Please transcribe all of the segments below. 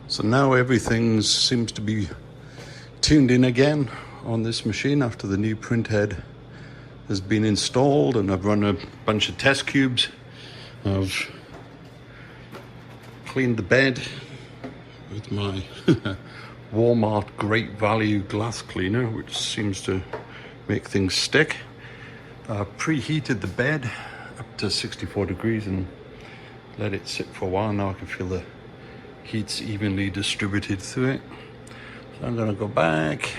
So now everything seems to be tuned in again on this machine after the new print head has been installed, and I've run a bunch of test cubes. I've cleaned the bed with my Walmart Great Value glass cleaner, which seems to make things stick. Preheated the bed up to 64 degrees and let it sit for a while. Now I can feel the heat's evenly distributed through it. So I'm going to go back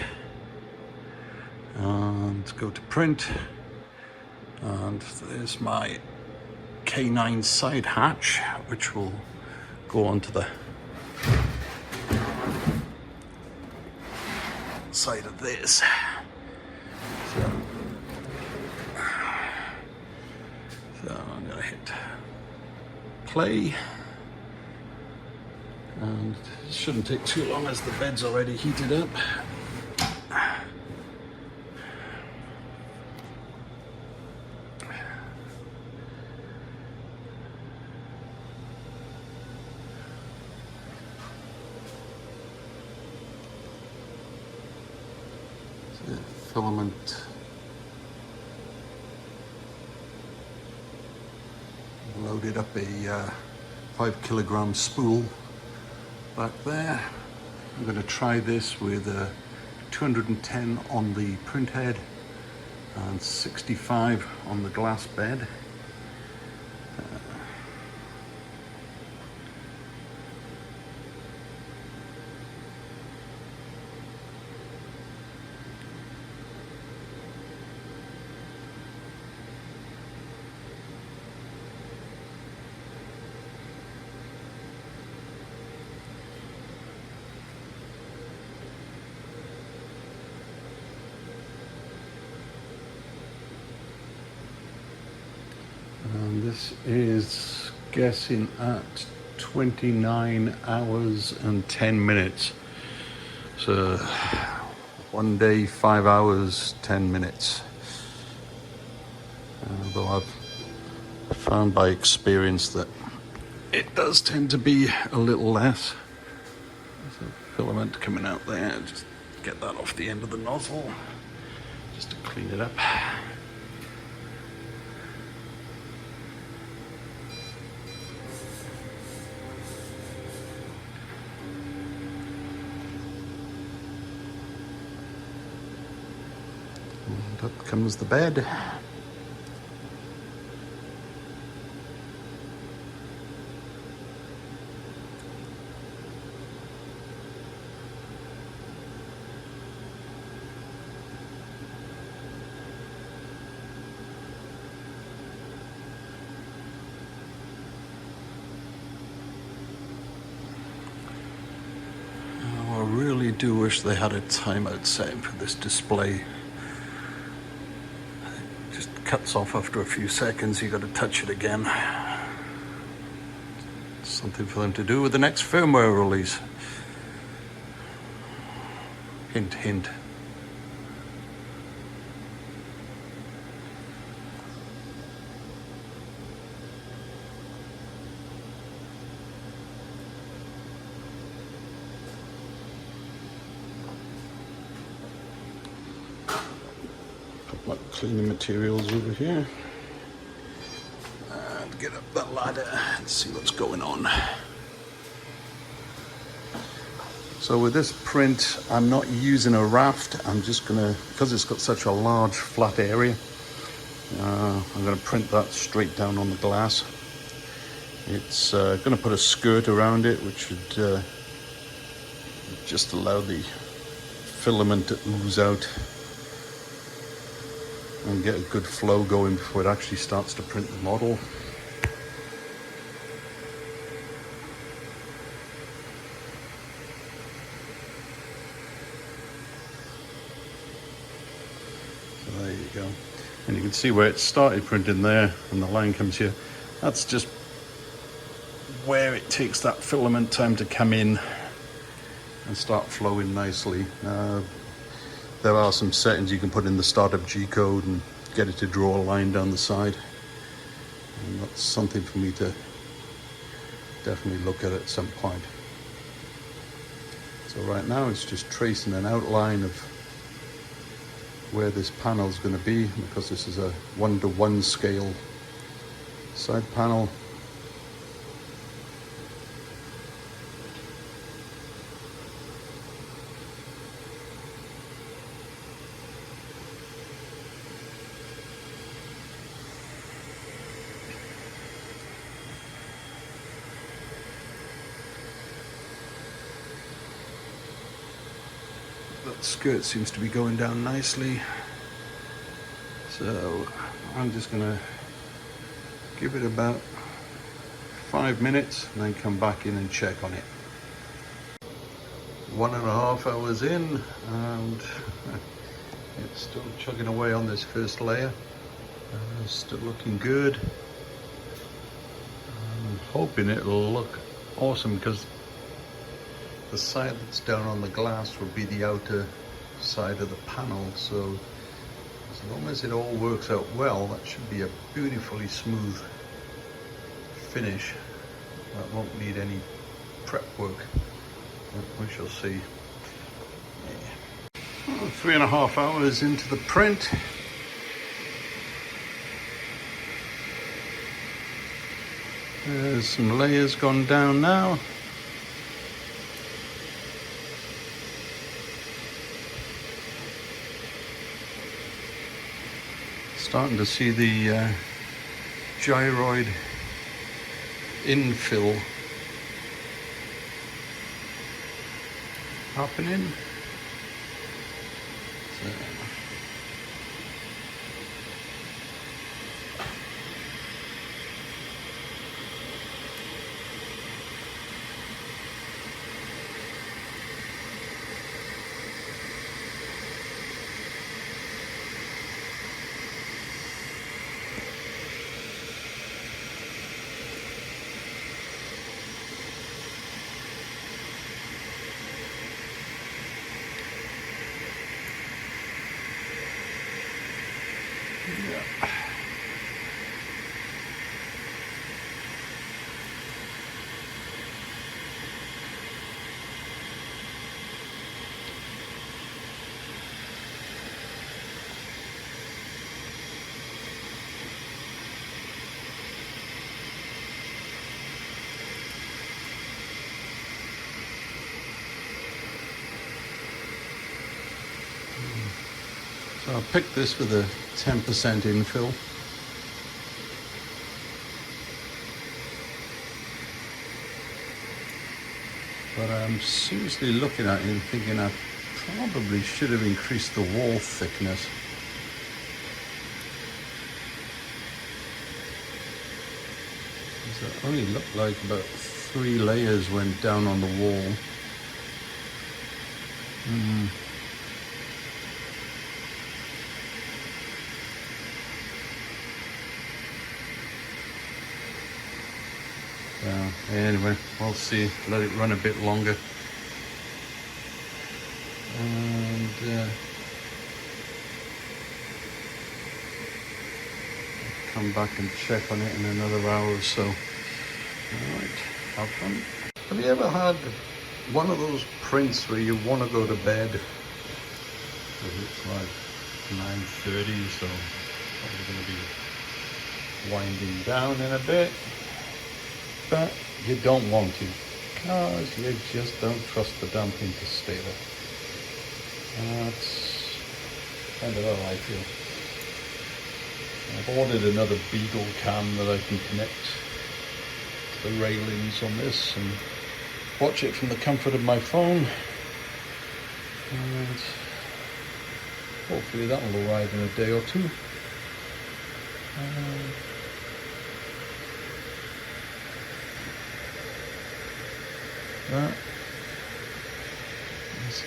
and go to print, and there's my K9 side hatch, which will go onto the side of this. So I'm going to hit play, and it shouldn't take too long as the bed's already heated up. The filament loaded up a 5 kilogram spool back there. I'm going to try this with 210 on the print head and 65 on the glass bed. And this is guessing at 29 hours and 10 minutes. So 1 day, 5 hours, 10 minutes. Although I've found by experience that it does tend to be a little less. There's a filament coming out there. Just get that off the end of the nozzle, just to clean it up. And up comes the bed. I really do wish they had a timeout setting for this display. It just cuts off after a few seconds. You got to touch it again. Something for them to do with the next firmware release. Hint, hint. Cleaning materials over here, and get up that ladder and see what's going on. So with this print, I'm not using a raft. I'm just gonna, because it's got such a large flat area, I'm gonna print that straight down on the glass. It's gonna put a skirt around it, which should just allow the filament to ooze out and get a good flow going before it actually starts to print the model. So there you go. And you can see where it started printing there, and the line comes here. That's just where it takes that filament time to come in and start flowing nicely. There are some settings you can put in the startup G-code and get it to draw a line down the side. And that's something for me to definitely look at some point. So right now it's just tracing an outline of where this panel is going to be, because this is a 1:1 scale side panel. That skirt seems to be going down nicely, so I'm just going to give it about 5 minutes and then come back in and check on it. 1.5 hours in, and it's still chugging away on this first layer. Still looking good. I'm hoping it'll look awesome, because the side that's down on the glass will be the outer side of the panel, so as long as it all works out well, that should be a beautifully smooth finish. That won't need any prep work. We shall see. 3.5 hours into the print. There's some layers gone down now. Starting to see the gyroid infill happening. So, yeah. So I picked this with a 10% infill. But I'm seriously looking at it and thinking I probably should have increased the wall thickness. It only looked like about 3 layers went down on the wall. Anyway, we'll see. Let it run a bit longer. And come back and check on it in another hour or so. Alright, have fun. Have you ever had one of those prints where you want to go to bed? It's like 9:30, so probably going to be winding down in a bit. But you don't want to, because you just don't trust the damn thing to stay there. That's kind of how I feel. I've ordered another Beagle cam that I can connect to the railings on this and watch it from the comfort of my phone. And hopefully that will arrive in a day or two. That is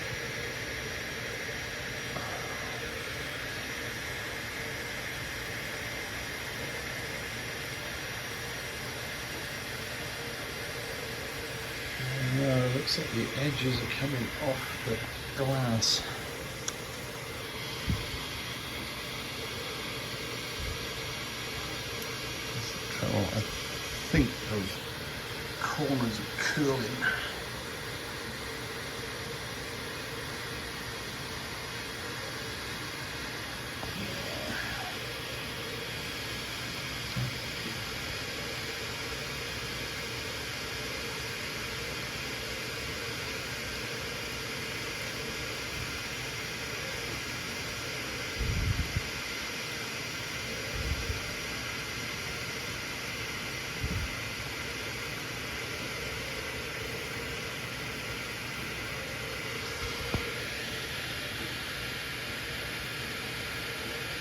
it looks like the edges are coming off the glass. That's the trouble. I think those corners are curling.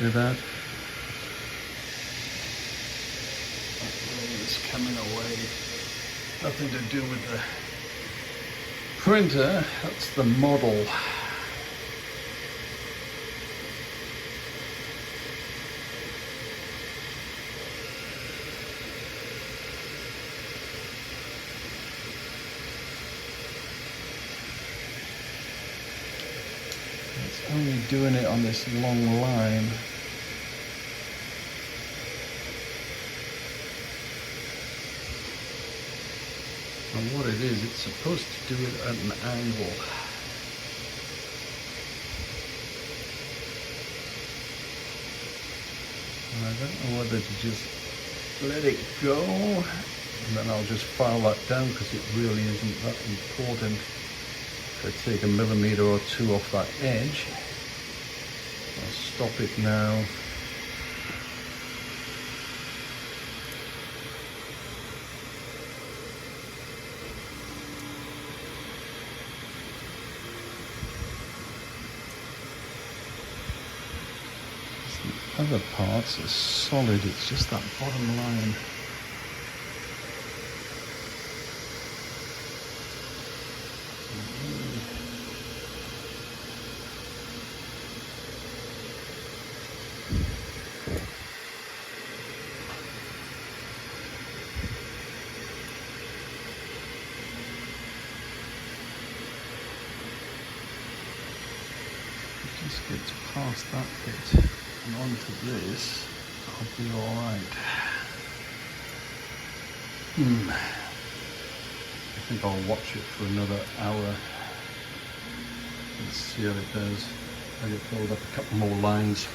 See that? It's coming away. Nothing to do with the printer, that's the model. It's only doing it on this long line. And what it is, it's supposed to do it at an angle. And I don't know whether to just let it go, and then I'll just file that down because it really isn't that important. If I take a millimeter or two off that edge, I'll stop it now. Other parts are solid, it's just that bottom line. Just get past that bit and onto this, I'll be alright. I think I'll watch it for another hour. Let's see how it does. I get filled up a couple more lines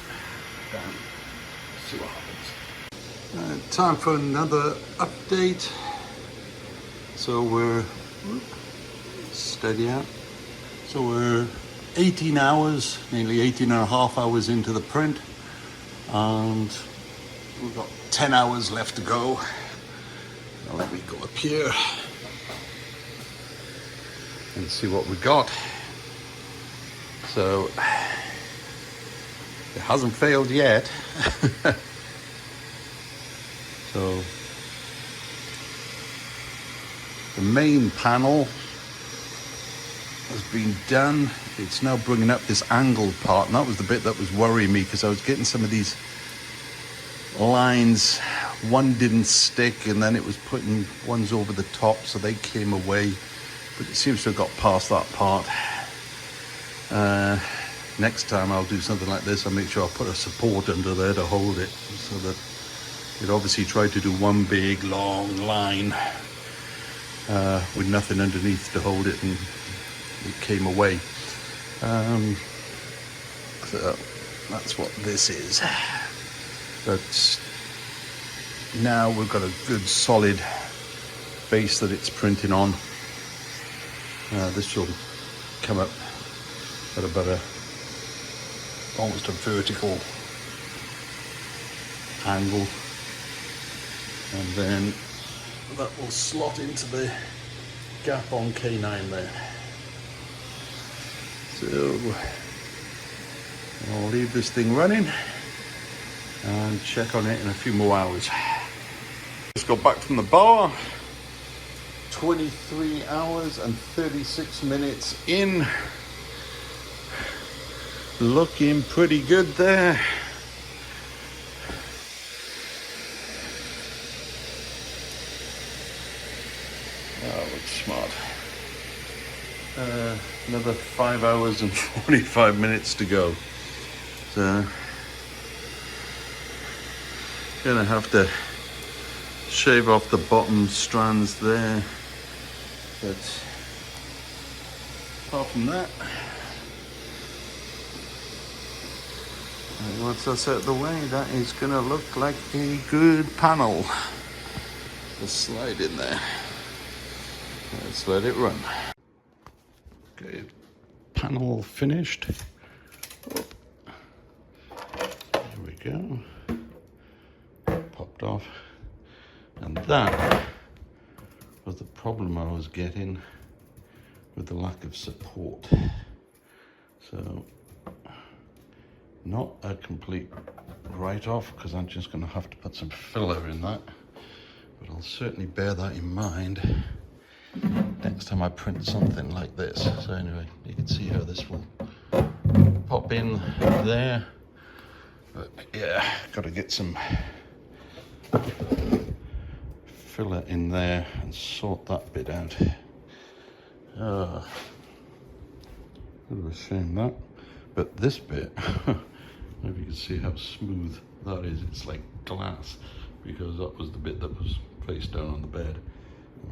down. See what happens. Time for another update. So we're steady out. So we're 18 hours, nearly 18 and a half hours into the print, and we've got 10 hours left to go. Now let me go up here and see what we got. So it hasn't failed yet. So the main panel has been done. It's now bringing up this angled part, and that was the bit that was worrying me because I was getting some of these lines. One didn't stick, and then it was putting ones over the top, so they came away. But it seems to have got past that part. Next time I'll do something like this, I'll make sure I put a support under there to hold it, so that it obviously tried to do one big long line with nothing underneath to hold it, and it came away. So that's what this is. But now we've got a good solid base that it's printing on. This will come up at about almost a vertical angle, and then that will slot into the gap on K9 there. So I'll leave this thing running and check on it in a few more hours. Just got back from the bar. 23 hours and 36 minutes in. Looking pretty good there. Oh, looks smart. Another 5 hours and 45 minutes to go. So, gonna have to shave off the bottom strands there. But apart from that, once that's out of the way, that is gonna look like a good panel. Just slide in there. Let's let it run. Okay, panel finished. There we go. Popped off. And that was the problem I was getting with the lack of support. So Not a complete write-off, because I'm just going to have to put some filler in that. But I'll certainly bear that in mind next time I print something like this. So anyway, you can see how this will pop in there. But yeah, got to get some filler in there and sort that bit out. Bit of a shame that. But this bit, I don't know if you can see how smooth that is. It's like glass, because that was the bit that was face down on the bed.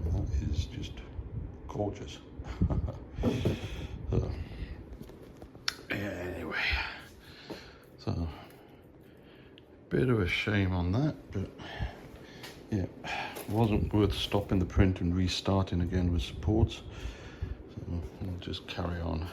And that is just gorgeous. So, anyway, so bit of a shame on that, but yeah, wasn't worth stopping the print and restarting again with supports. So we'll just carry on.